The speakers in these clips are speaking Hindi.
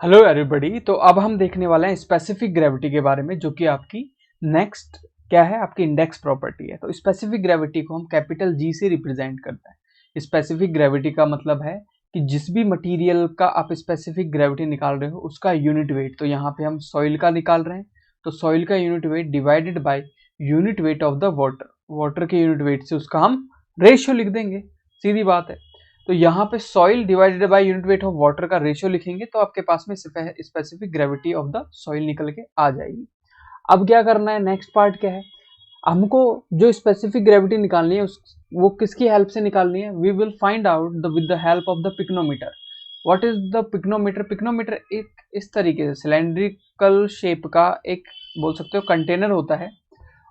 Hello everybody. तो अब हम देखने वाले हैं स्पेसिफिक ग्रेविटी के बारे में, जो कि आपकी नेक्स्ट क्या है, आपकी इंडेक्स प्रॉपर्टी है। तो स्पेसिफिक ग्रेविटी को हम कैपिटल जी से रिप्रेजेंट करते हैं। स्पेसिफिक ग्रेविटी का मतलब है कि जिस भी मटेरियल का आप स्पेसिफिक ग्रेविटी निकाल रहे हो उसका यूनिट वेट। तो यहाँ पे हम सॉइल का निकाल रहे हैं, तो सॉइल का unit weight divided by unit weight of the water. Water के यूनिट वेट से उसका हम रेशियो लिख देंगे, सीधी बात है। तो यहाँ पे soil divided by unit weight of water का रेशियो लिखेंगे तो आपके पास में specific gravity of the soil निकल के आ जाएगी। अब क्या करना है, नेक्स्ट पार्ट क्या है, हमको जो स्पेसिफिक ग्रेविटी निकालनी है वो किसकी हेल्प से निकालनी है। We will find out with the help of the pycnometer. What is the pycnometer? Pycnometer एक इस तरीके से सिलेंड्रिकल शेप का एक बोल सकते हो कंटेनर होता है।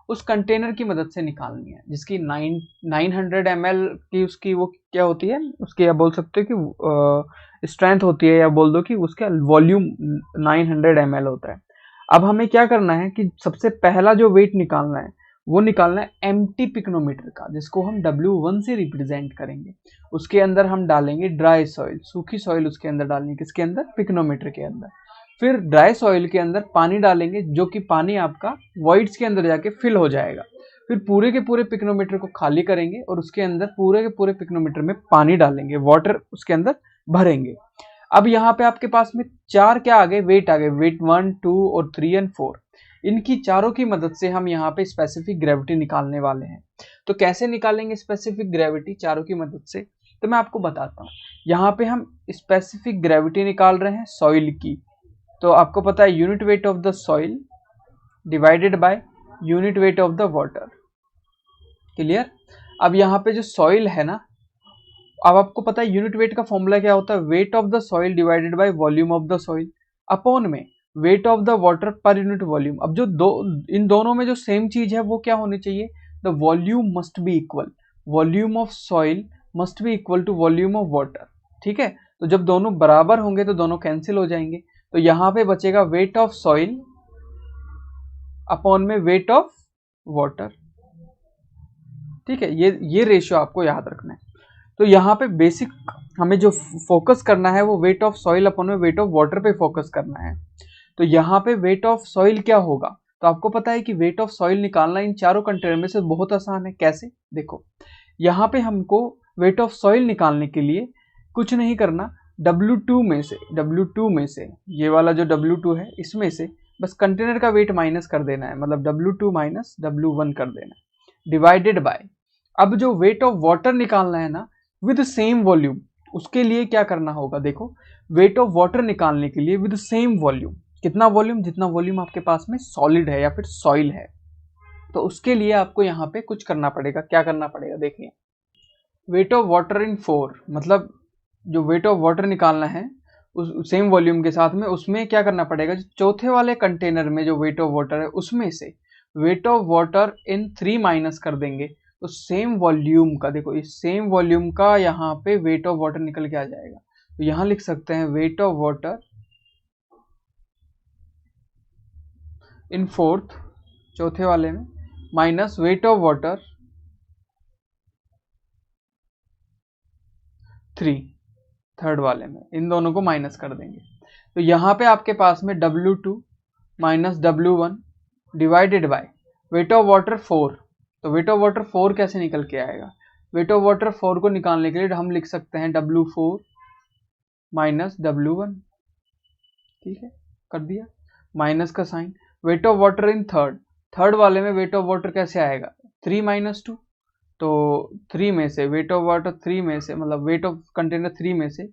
उस कंटेनर की मदद से निकालनी है, जिसकी 900 ml की उसकी वो क्या होती है, उसकी आप बोल सकते हो कि स्ट्रेंथ होती है, या बोल दो कि उसका वॉल्यूम 900 ml होता है। अब हमें क्या करना है कि सबसे पहला जो वेट निकालना है वो निकालना है एम्प्टी पिक्नोमीटर का, जिसको हम W1 से रिप्रेजेंट करेंगे। उसके अंदर हम डालेंगे ड्राई सॉइल, सूखी सॉइल उसके अंदर डालनी है, किसके अंदर, पिक्नोमीटर के अंदर। फिर ड्राई सॉइल के अंदर पानी डालेंगे, जो कि पानी आपका वॉइड्स के अंदर जाके फिल हो जाएगा। फिर पूरे के पूरे पिक्नोमीटर को खाली करेंगे और उसके अंदर पूरे के पूरे पिक्नोमीटर में पानी डालेंगे, वाटर उसके अंदर भरेंगे। अब यहाँ पे आपके पास में चार क्या आ गए, वेट आ गए, वेट 1, 2 और 3 और 4। इनकी चारों की मदद से हम यहाँ पे स्पेसिफिक ग्रेविटी निकालने वाले हैं। तो कैसे निकालेंगे स्पेसिफिक ग्रेविटी चारों की मदद से, तो मैं आपको बताता हूँ। यहाँ पे हम स्पेसिफिक ग्रेविटी निकाल रहे हैं सॉइल की। तो आपको पता है unit weight of the soil divided by unit weight of the water. Clear? अब यहाँ पे जो सॉइल है ना, अब आपको पता है यूनिट वेट का फॉर्मूला क्या होता है, weight of the soil divided by volume of the soil upon में weight of the water per unit volume. अब जो इन दोनों में जो सेम चीज है वो क्या होनी चाहिए, the volume must be equal, volume of soil must be equal to volume of water. ठीक है, तो जब दोनों बराबर होंगे तो दोनों कैंसिल हो जाएंगे। तो यहाँ पे बचेगा वेट ऑफ सॉइल अपॉन में वेट ऑफ वाटर। ठीक है, ये रेशियो आपको याद रखना है। तो यहाँ पे बेसिक हमें जो फोकस करना है वो वेट ऑफ सॉइल अपॉन में वेट ऑफ वाटर पे फोकस करना है। तो यहाँ पे वेट ऑफ सॉइल क्या होगा, तो आपको पता है कि वेट ऑफ सॉइल निकालना इन चारों कंटेनर में से बहुत आसान है। कैसे, देखो यहाँ पे हमको वेट ऑफ सॉइल निकालने के लिए कुछ नहीं करना, W2 में से ये वाला जो W2 है इसमें से बस कंटेनर का वेट माइनस कर देना है, मतलब W2 माइनस W1 कर देना है, डिवाइडेड बाय। अब जो वेट ऑफ वाटर निकालना है ना विद सेम वॉल्यूम, उसके लिए क्या करना होगा, देखो वेट ऑफ वाटर निकालने के लिए विद सेम वॉल्यूम, कितना वॉल्यूम, जितना वॉल्यूम आपके पास में सॉलिड है या फिर सॉइल है। तो उसके लिए आपको यहाँ पे कुछ करना पड़ेगा। क्या करना पड़ेगा, देखिए वेट ऑफ वाटर इन 4, मतलब जो वेट ऑफ वाटर निकालना है उस सेम वॉल्यूम के साथ में, उसमें क्या करना पड़ेगा, जो चौथे वाले कंटेनर में जो वेट ऑफ वाटर है उसमें से wait of water in 3 minus कर देंगे। तो सेम वॉल्यूम का, देखो इस सेम वॉल्यूम का यहाँ पे वेट ऑफ वाटर निकल के आ जाएगा। तो यहाँ लिख सकते हैं wait of water in 4th, चौथे वाले में, minus weight of water 3, third वाले में, इन दोनों को माइनस कर देंगे। तो यहाँ पे आपके पास में W2 minus W1 divided by weight of water 4। तो वेट ऑफ वाटर 4 कैसे निकल के आएगा, वेट ऑफ वाटर 4 को निकालने के लिए हम लिख सकते हैं W4 माइनस W1। ठीक है, कर दिया, माइनस का sign. Weight of water in third वाले में वेट ऑफ वाटर कैसे आएगा, 3 माइनस 2। तो 3 में से वेट ऑफ वाटर 3 में से, मतलब वेट ऑफ कंटेनर 3 में से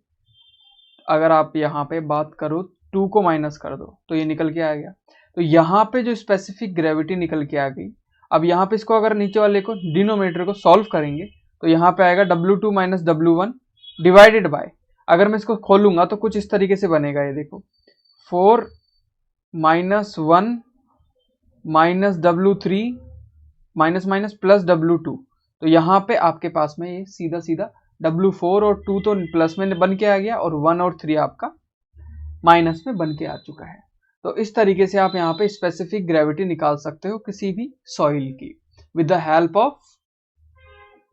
अगर आप यहाँ पे बात करो 2 को माइनस कर दो तो ये निकल के आ गया। तो यहाँ पे जो स्पेसिफिक ग्रेविटी निकल के आ गई। अब यहाँ पे इसको अगर नीचे वाले को डिनोमिनेटर को सॉल्व करेंगे तो यहाँ पे आएगा W2 minus W1 divided by, अगर मैं इसको खोलूंगा तो कुछ इस तरीके से बनेगा, ये देखो 4 minus 1 minus W3 minus minus plus W2। तो यहाँ पे आपके पास में ये सीधा सीधा W4 और 2 तो प्लस में बन के आ गया और 1 और 3 आपका माइनस में बन के आ चुका है। तो इस तरीके से आप यहाँ पे स्पेसिफिक ग्रेविटी निकाल सकते हो किसी भी सॉइल की with the help of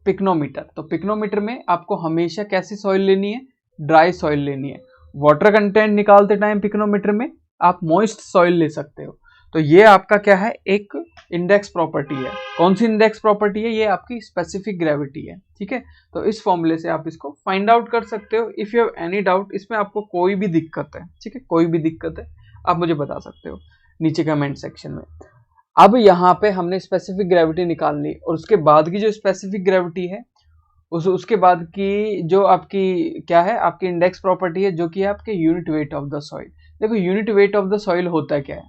pycnometer. तो पिक्नोमीटर में आपको हमेशा कैसी सॉइल लेनी है, ड्राई सॉइल लेनी है। वाटर कंटेंट निकालते टाइम पिकोनोमीटर में आप मॉइस्ट सॉइल ले सकते हो। तो ये आपका क्या है, एक इंडेक्स प्रॉपर्टी है। कौन सी इंडेक्स प्रॉपर्टी है, ये आपकी स्पेसिफिक ग्रेविटी है। ठीक है, तो इस फॉर्मूले से आप इसको फाइंड आउट कर सकते हो। If you have any doubt, इसमें आपको कोई भी दिक्कत है, ठीक है, कोई भी दिक्कत है आप मुझे बता सकते हो नीचे कमेंट सेक्शन में। अब यहाँ पे हमने स्पेसिफिक ग्रेविटी निकालनी, और उसके बाद की जो स्पेसिफिक ग्रेविटी है उसके बाद की जो आपकी क्या है, आपकी इंडेक्स प्रॉपर्टी है, जो कि है आपके unit weight of the soil. देखो unit weight of the soil होता क्या है,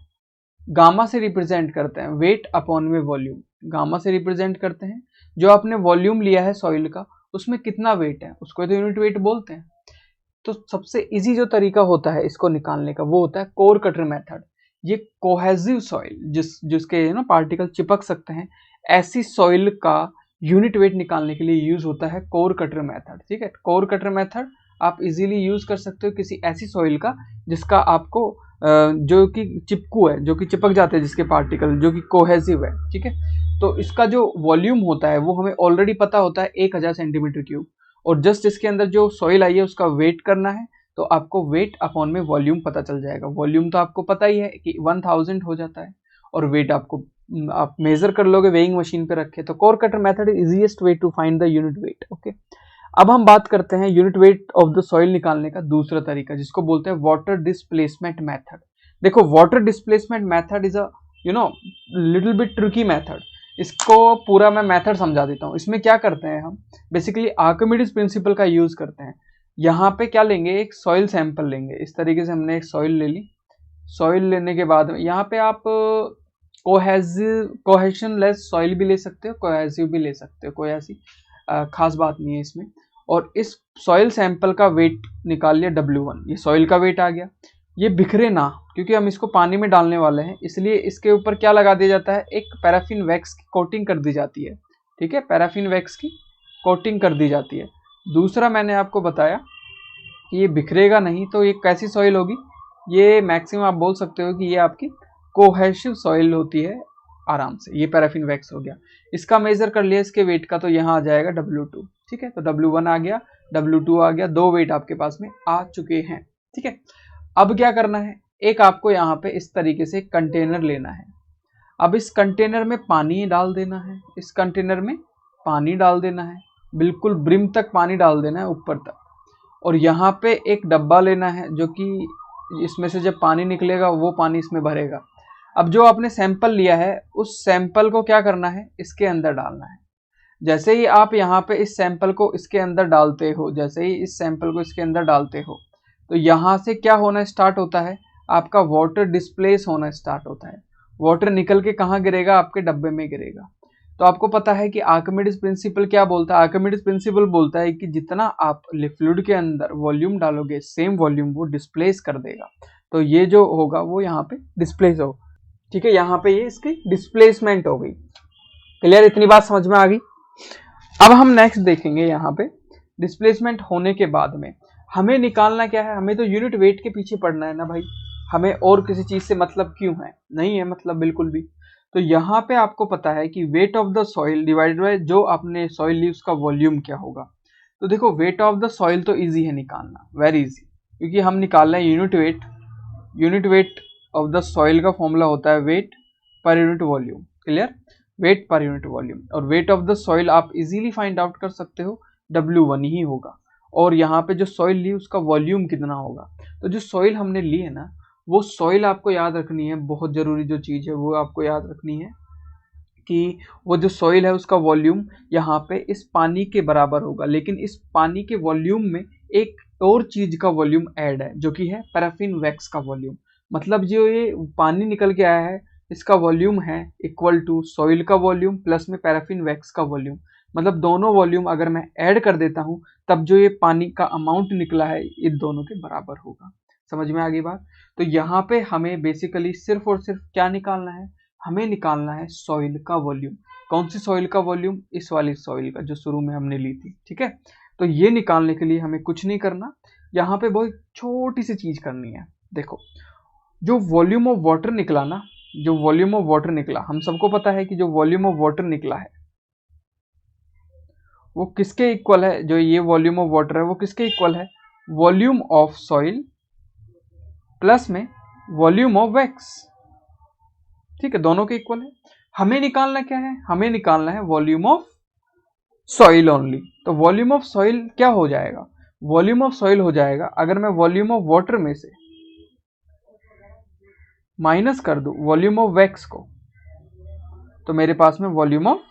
गामा से रिप्रेजेंट करते हैं, वेट अपॉन में वॉल्यूम। गामा से रिप्रेजेंट करते हैं जो आपने वॉल्यूम लिया है सॉइल का, उसमें कितना वेट है, उसको तो यूनिट वेट बोलते हैं। तो सबसे इजी जो तरीका होता है इसको निकालने का, वो होता है कोर कटर मेथड। ये कोहेसिव सॉइल जिसके ना पार्टिकल चिपक सकते हैं, ऐसी सॉइल का यूनिट वेट निकालने के लिए यूज होता है कोर कटर मेथड। ठीक है, कोर कटर मेथड आप इजीली यूज कर सकते हो किसी ऐसी सॉइल का जिसका आपको जो कि चिपकू है, जो कि चिपक जाते हैं जिसके पार्टिकल, जो कि कोहेसिव है। ठीक है, तो इसका जो वॉल्यूम होता है वो हमें ऑलरेडी पता होता है 1000 सेंटीमीटर क्यूब, और जस्ट इसके अंदर जो सॉइल आई है उसका वेट करना है, तो आपको वेट अपॉन में वॉल्यूम पता चल जाएगा। वॉल्यूम तो आपको पता ही है कि 1000 हो जाता है, और वेट आपको आप मेजर कर लोगे वेइंग मशीन पे रखे। तो core cutter method is easiest way to find the unit weight. Okay, अब हम बात करते हैं unit weight of the soil निकालने का दूसरा तरीका, जिसको बोलते हैं वाटर डिस्प्लेसमेंट मेथड। देखो water displacement method is a little bit tricky method. इसको पूरा मैं मेथड समझा देता हूँ। इसमें क्या करते हैं हम, बेसिकली आर्किमिडीज प्रिंसिपल का यूज करते हैं। यहाँ पे क्या लेंगे, एक सॉइल सैंपल लेंगे। इस तरीके से हमने एक सॉइल ले ली। सॉइल लेने के बाद यहाँ पे आप कोहेशनलेस सॉइल भी ले सकते हो, कोहेसिव भी ले सकते हो, कोई ऐसी खास बात नहीं है इसमें। और इस सॉइल सैंपल का वेट निकाल लिया W1, ये सॉइल का वेट आ गया। ये बिखरे ना, क्योंकि हम इसको पानी में डालने वाले हैं, इसलिए इसके ऊपर क्या लगा दिया जाता है, एक पैराफिन वैक्स की कोटिंग कर दी जाती है। ठीक है, पैराफिन वैक्स की कोटिंग कर दी जाती है। दूसरा मैंने आपको बताया कि ये बिखरेगा नहीं, तो ये कैसी सॉइल होगी, ये मैक्सिमम आप बोल सकते हो कि ये आपकी कोहेसिव सॉइल होती है आराम से। ये पैराफिन वैक्स हो गया, इसका मेजर कर लिया इसके वेट का, तो यहाँ आ जाएगा W2। ठीक है, तो W1 आ गया, W2 आ गया, दो वेट आपके पास में आ चुके हैं। ठीक है, अब क्या करना है, एक आपको यहाँ पे इस तरीके से कंटेनर लेना है। अब इस कंटेनर में पानी डाल देना है, इस कंटेनर में पानी डाल देना है, बिल्कुल ब्रिम तक पानी डाल देना है, ऊपर तक। और यहाँ पे एक डब्बा लेना है, जो कि इसमें से जब पानी निकलेगा वो पानी इसमें भरेगा। अब जो आपने सैंपल लिया है, उस सैंपल को क्या करना है, इसके अंदर डालना है। जैसे ही आप यहाँ पे इस सैंपल को इसके अंदर डालते हो, जैसे ही इस सैंपल को इसके अंदर डालते हो, तो यहाँ से क्या होना स्टार्ट होता है, आपका वाटर डिस्प्लेस होना स्टार्ट होता है। वाटर निकल के कहाँ गिरेगा, आपके डब्बे में गिरेगा। तो आपको पता है कि आर्किमिडीज प्रिंसिपल क्या बोलता है, आर्किमिडीज प्रिंसिपल बोलता है कि जितना आप फ्लूइड के अंदर वॉल्यूम डालोगे, सेम वॉल्यूम वो डिस्प्लेस कर देगा। तो ये जो होगा वो यहाँ पे डिस्प्लेस होगा। ठीक है, यहाँ पे ये इसकी डिस्प्लेसमेंट हो गई। क्लियर, इतनी बात समझ में आ गई। अब हम नेक्स्ट देखेंगे, यहाँ पे डिस्प्लेसमेंट होने के बाद में हमें निकालना क्या है, हमें तो यूनिट वेट के पीछे पड़ना है ना भाई, हमें और किसी चीज से मतलब क्यों है, नहीं है मतलब बिल्कुल भी। तो यहाँ पे आपको पता है कि wait of the soil divided bye जो आपने सॉइल ली उसका वॉल्यूम क्या होगा। तो देखो वेट ऑफ द सॉइल तो इजी है निकालना, वेरी इजी, क्योंकि हम निकाल रहे हैं unit weight. Unit weight of the soil का फॉर्मूला होता है weight per unit volume. Clear, weight per unit volume. और वेट ऑफ द सॉइल आप इजीली फाइंड आउट कर सकते हो, W1 ही होगा। और यहाँ पे जो सॉइल ली उसका वॉल्यूम कितना होगा। तो जो सॉइल हमने ली है ना, वो सॉइल आपको याद रखनी है, बहुत जरूरी जो चीज है वो आपको याद रखनी है कि वो जो सॉइल है उसका वॉल्यूम यहाँ पे इस पानी के बराबर होगा। लेकिन इस पानी के वॉल्यूम में एक और चीज का वॉल्यूम ऐड है, जो कि है पैराफिन वैक्स का वॉल्यूम। मतलब जो ये पानी निकल के आया है, इसका वॉल्यूम है इक्वल टू सॉइल का वॉल्यूम प्लस में पैराफिन वैक्स का वॉल्यूम। मतलब दोनों वॉल्यूम अगर मैं ऐड कर देता हूँ, तब जो ये पानी का अमाउंट निकला है इन दोनों के बराबर होगा। समझ में आ गई बात। तो यहाँ पे हमें बेसिकली सिर्फ और सिर्फ क्या निकालना है, हमें निकालना है सॉइल का वॉल्यूम। कौन सी सॉइल का वॉल्यूम, इस वाली सॉइल का जो शुरू में हमने ली थी। ठीक है, तो ये निकालने के लिए हमें कुछ नहीं करना, यहाँ पे बहुत छोटी सी चीज करनी है। देखो जो वॉल्यूम ऑफ वाटर निकला ना, जो वॉल्यूम ऑफ वाटर निकला, हम सबको पता है कि जो वॉल्यूम ऑफ वाटर निकला है वो किसके इक्वल है, जो ये वॉल्यूम ऑफ वाटर है वो किसके इक्वल है, वॉल्यूम ऑफ सॉइल प्लस में वॉल्यूम ऑफ वैक्स, ठीक है, दोनों के इक्वल है। हमें निकालना क्या है, हमें निकालना है वॉल्यूम ऑफ सॉइल ओनली। तो वॉल्यूम ऑफ सॉइल क्या हो जाएगा, वॉल्यूम ऑफ सॉइल हो जाएगा, अगर मैं वॉल्यूम ऑफ वाटर में से माइनस कर दूं वॉल्यूम ऑफ वैक्स को, तो मेरे पास में वॉल्यूम ऑफ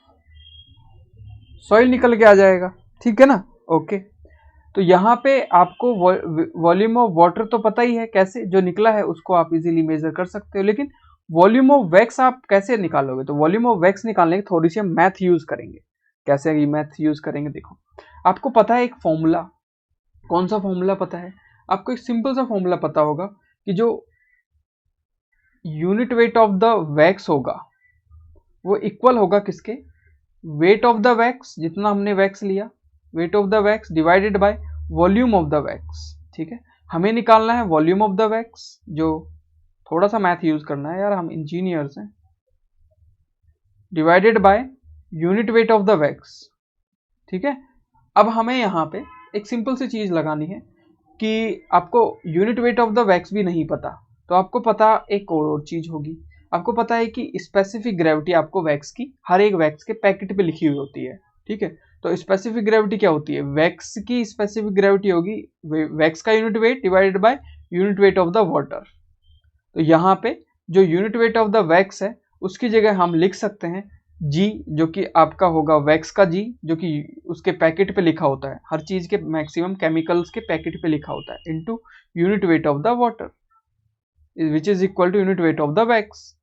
सॉइल निकल के आ जाएगा, ठीक है ना। ओके, तो यहाँ पे आपको वॉल्यूम ऑफ वाटर तो पता ही है कैसे, जो निकला है उसको आप इजीली मेजर कर सकते हो, लेकिन वॉल्यूम ऑफ वैक्स आप कैसे निकालोगे। तो वॉल्यूम ऑफ वैक्स निकालने की थोड़ी सी हम मैथ यूज करेंगे। कैसे ये मैथ यूज करेंगे, देखो आपको पता है एक फॉर्मूला, कौन सा फॉर्मूला पता है आपको, एक सिंपल सा फॉर्मूला पता होगा कि जो unit weight of the wax होगा वो इक्वल होगा किसके, वेट ऑफ द वैक्स, जितना हमने वैक्स लिया, wait of the wax divided by volume of the wax, ठीक है। हमें निकालना है वॉल्यूम ऑफ द वैक्स, जो थोड़ा सा मैथ यूज करना है यार, हम इंजीनियर्स हैं, divided by unit weight of the wax, ठीक है। अब हमें यहाँ पे एक सिंपल सी चीज लगानी है कि आपको unit weight of the wax भी नहीं पता, तो आपको पता एक और चीज होगी, आपको पता है कि स्पेसिफिक ग्रेविटी आपको वैक्स की हर एक वैक्स के पैकेट पे लिखी हुई होती है, ठीक है। तो स्पेसिफिक ग्रेविटी क्या होती है, वैक्स की स्पेसिफिक ग्रेविटी होगी वैक्स का unit weight divided by unit weight of the water. तो यहाँ पे जो unit weight of the wax है उसकी जगह हम लिख सकते हैं जी, जो कि आपका होगा वैक्स का जी, जो कि उसके पैकेट पे लिखा होता है, हर चीज के मैक्सिमम केमिकल्स के पैकेट पे लिखा होता है, into unit weight of the water which is equal to unit weight of the wax,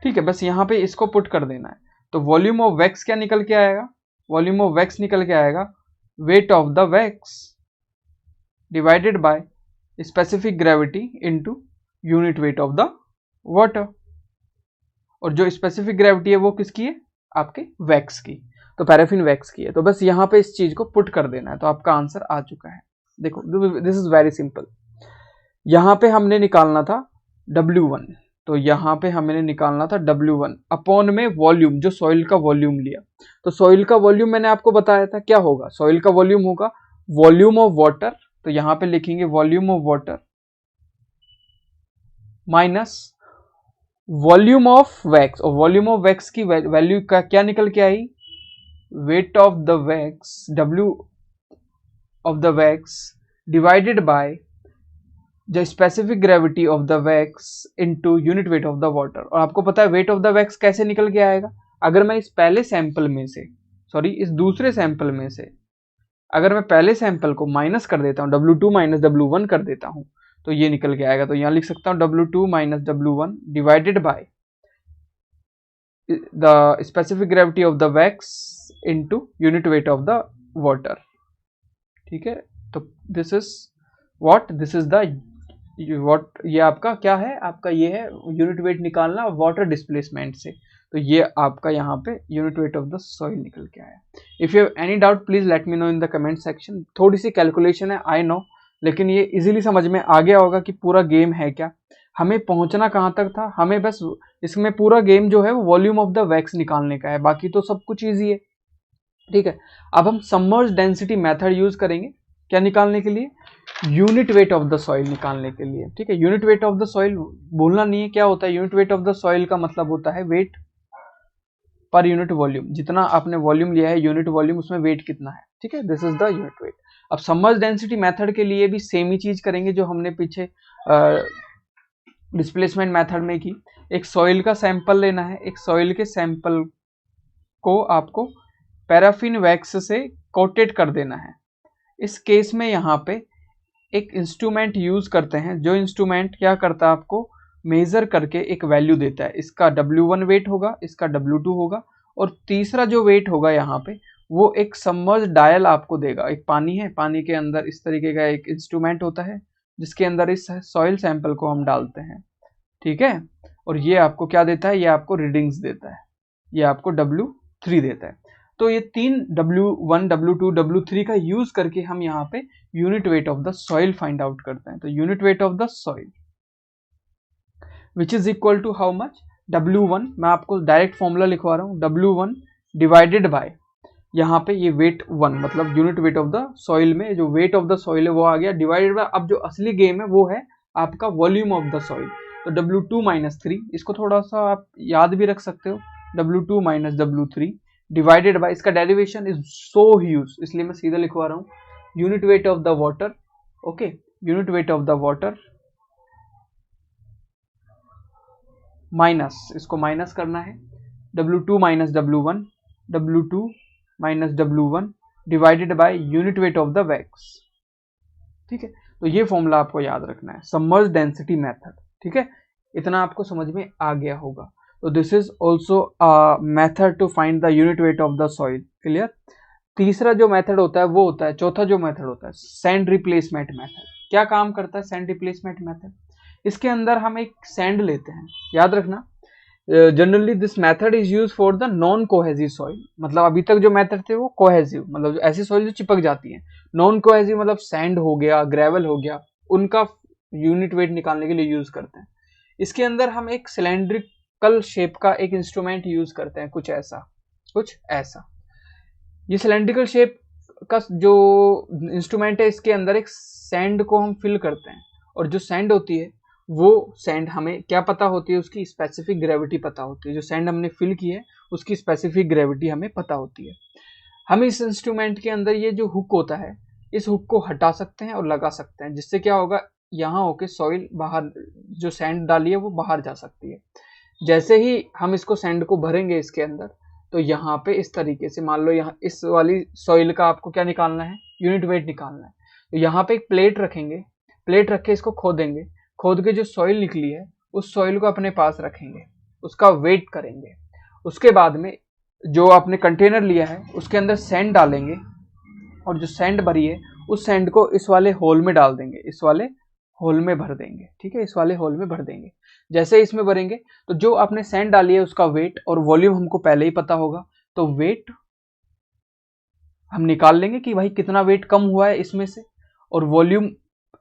ठीक है। बस यहाँ पे इसको पुट कर देना है। तो वॉल्यूम ऑफ वैक्स क्या निकल के आएगा, वॉल्यूम ऑफ वैक्स निकल के आएगा wait of the wax divided by specific gravity into unit weight of the water, और जो स्पेसिफिक ग्रेविटी है वो किसकी है, आपके वैक्स की, तो पैराफिन वैक्स की है। तो बस यहाँ पे इस चीज को पुट कर देना है, तो आपका आंसर आ चुका है। देखो दिस इज वेरी सिंपल। यहाँ पे हमने निकालना था W1, तो यहाँ पे हमने निकालना था W1 अपॉन में वॉल्यूम, जो सॉइल का वॉल्यूम लिया। तो सॉइल का वॉल्यूम मैंने आपको बताया था क्या होगा, सॉइल का वॉल्यूम होगा वॉल्यूम ऑफ वाटर, तो यहाँ पे लिखेंगे volume of water minus volume of wax, और वॉल्यूम ऑफ वैक्स की वैल्यू का क्या निकल के आई, weight of the wax, W of the wax divided by the specific gravity of the wax into unit weight of the water. और आपको पता है वेट ऑफ द वैक्स कैसे निकल के आएगा, अगर मैं इस पहले सैंपल में से, सॉरी इस दूसरे सैंपल में से अगर मैं पहले सैंपल को माइनस कर देता हूँ, W2 माइनस W1 कर देता हूँ, तो ये निकल के आएगा। तो यहां लिख सकता हूं W2 minus W1 divided by the specific gravity of the wax into unit weight of the water, ठीक है। तो this is what, this is the what, ये आपका क्या है, आपका ये है यूनिट वेट निकालना वाटर डिस्प्लेसमेंट से। तो ये आपका यहाँ पे unit weight of the soil निकल के आया। If you have any doubt please let me know in the comment section. थोड़ी सी कैलकुलेशन है आई नो, लेकिन ये इजीली समझ में आ गया होगा कि पूरा गेम है क्या, हमें पहुंचना कहां तक था, हमें बस इसमें पूरा गेम जो है वो वॉल्यूम ऑफ द वैक्स निकालने का है, बाकी तो सब कुछ इजी है, ठीक है। अब हम सबमर्ज डेंसिटी मेथड यूज करेंगे क्या निकालने के लिए, unit weight of the soil निकालने के लिए, ठीक है। Unit weight of the soil भूलना नहीं है क्या होता है, unit weight of the soil का मतलब होता है वेट पर यूनिट वॉल्यूम, जितना आपने वॉल्यूम लिया है यूनिट वॉल्यूम उसमें वेट कितना है, ठीक है, this is the unit wait. अब सबमर्ज डेंसिटी मेथड के लिए भी सेम ही चीज करेंगे जो हमने पीछे डिस्प्लेसमेंट मेथड में की। एक सॉइल का सैंपल लेना है, एक सॉइल के सैंपल को आपको पैराफिन वैक्स से कोटेड कर देना है। इस केस में यहाँ पे एक इंस्ट्रूमेंट यूज करते हैं, जो इंस्ट्रूमेंट क्या करता है आपको मेजर करके एक वैल्यू देता है, इसका W1 वेट होगा, इसका W2 होगा, और तीसरा जो वेट होगा यहाँ पे वो एक सबमर्ज डायल आपको देगा। एक पानी है, पानी के अंदर इस तरीके का एक इंस्ट्रूमेंट होता है जिसके अंदर इस सॉइल सैंपल को हम डालते हैं, ठीक है, और ये आपको क्या देता है, ये आपको रीडिंग्स देता है, ये आपको W3 देता है। तो ये तीन W1, W2, W3 का यूज करके हम यहाँ पे unit weight of the soil find out करते हैं। तो unit weight of the soil which is equal to how much, W1, मैं आपको डायरेक्ट फॉर्मूला लिखवा रहा हूँ, W1 डिवाइडेड बाय यहाँ पे ये वेट 1, मतलब unit weight of the soil में जो वेट ऑफ द सॉइल है वो आ गया, डिवाइडेड बाय अब जो असली गेम है वो है आपका वॉल्यूम ऑफ द सॉइल। तो W2 माइनस 3, इसको थोड़ा सा आप याद भी रख सकते हो, W2 minus W3 divided by, इसका डेरिवेशन इज सो ह्यूज इसलिए मैं सीधा लिखवा रहा हूँ, unit weight of the water, okay, unit weight of the water minus, इसको माइनस करना है, W2 minus W1, W2 minus W1 divided by unit weight of the wax. ठीक है, तो ये फॉर्मूला आपको याद रखना है, सबमर्ज डेंसिटी मेथड। ठीक है, इतना आपको समझ में आ गया होगा। तो this is also a method to find the unit weight of the soil. Clear. तीसरा जो मेथड होता है वो होता है, चौथा जो मेथड होता है सैंड रिप्लेसमेंट मेथड। क्या काम करता है सैंड रिप्लेसमेंट मेथड? इसके अंदर हम एक सैंड लेते हैं, याद रखना, generally this method is use for the non cohesive soil. मतलब अभी तक जो मेथड थे वो कोहेसिव, मतलब ऐसी सॉइल जो चिपक जाती है। नॉन कोहेसिव मतलब सैंड हो गया, ग्रेवल हो गया, उनका यूनिट वेट निकालने के लिए यूज करते हैं। इसके अंदर हम एक सिलेंड्रिकल शेप का एक इंस्ट्रूमेंट यूज करते हैं, कुछ ऐसा। ये सिलेंड्रिकल शेप का जो इंस्ट्रूमेंट है, इसके अंदर एक सैंड को हम फिल करते हैं, और जो सैंड होती है वो सैंड हमें क्या पता होती है, उसकी स्पेसिफिक ग्रेविटी पता होती है। जो सैंड हमने फिल की है उसकी स्पेसिफिक ग्रेविटी हमें पता होती है। हम इस इंस्ट्रूमेंट के अंदर ये जो हुक होता है, इस हुक को हटा सकते हैं और लगा सकते हैं, जिससे क्या होगा, यहाँ होके सॉइल बाहर, जो सैंड डाली है वो बाहर जा सकती है। जैसे ही हम इसको सैंड को भरेंगे इसके अंदर, तो यहाँ पे इस तरीके से, मान लो यहाँ इस वाली सॉइल का आपको क्या निकालना है, यूनिट वेट निकालना है। तो यहाँ पे एक प्लेट रखेंगे, प्लेट रख के इसको खोदेंगे, खोद के जो सॉइल निकली है उस सॉइल को अपने पास रखेंगे, उसका वेट करेंगे। उसके बाद में जो आपने कंटेनर लिया है उसके अंदर सैंड डालेंगे, और जो सैंड भरी है उस सैंड को इस वाले होल में डाल देंगे, इस वाले होल में भर देंगे। ठीक है, इस वाले होल में भर देंगे। जैसे इसमें भरेंगे तो जो आपने सैंड डाली है उसका वेट और वॉल्यूम हमको पहले ही पता होगा, तो वेट हम निकाल लेंगे कि भाई कितना वेट कम हुआ है इसमें से, और वॉल्यूम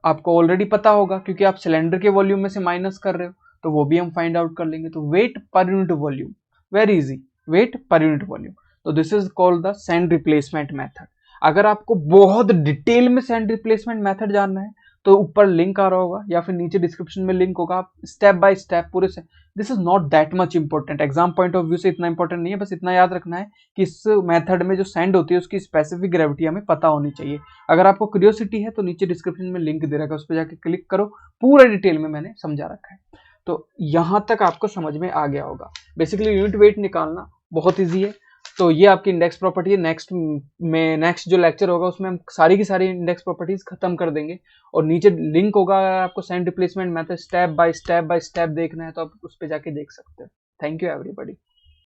आपको ऑलरेडी पता होगा क्योंकि आप सिलेंडर के वॉल्यूम में से माइनस कर रहे हो, तो वो भी हम फाइंड आउट कर लेंगे। तो weight per unit volume, very easy, weight per unit volume. तो this is called the sand replacement method. अगर आपको बहुत डिटेल में सैंड रिप्लेसमेंट मेथड जानना है तो ऊपर लिंक आ रहा होगा या फिर नीचे डिस्क्रिप्शन में लिंक होगा, आप स्टेप बाय स्टेप पूरे से, this is not that much important, exam point of view से इतना इंपॉर्टेंट नहीं है। बस इतना याद रखना है कि इस मेथड में जो सैंड होती है उसकी स्पेसिफिक ग्रेविटी हमें पता होनी चाहिए। अगर आपको क्यूरियोसिटी है तो नीचे डिस्क्रिप्शन में लिंक दे रखा है, उस पर जाके क्लिक करो, पूरा डिटेल में मैंने समझा रखा है। तो यहां तक आपको समझ में आ गया होगा। बेसिकली यूनिट वेट निकालना बहुत ईजी है। तो ये आपकी इंडेक्स प्रॉपर्टी है। नेक्स्ट जो लेक्चर होगा उसमें हम सारी की सारी इंडेक्स प्रॉपर्टीज खत्म कर देंगे, और नीचे लिंक होगा, अगर आपको sand replacement method step by step देखना है तो आप उस पर जाके देख सकते हो। Thank you everybody.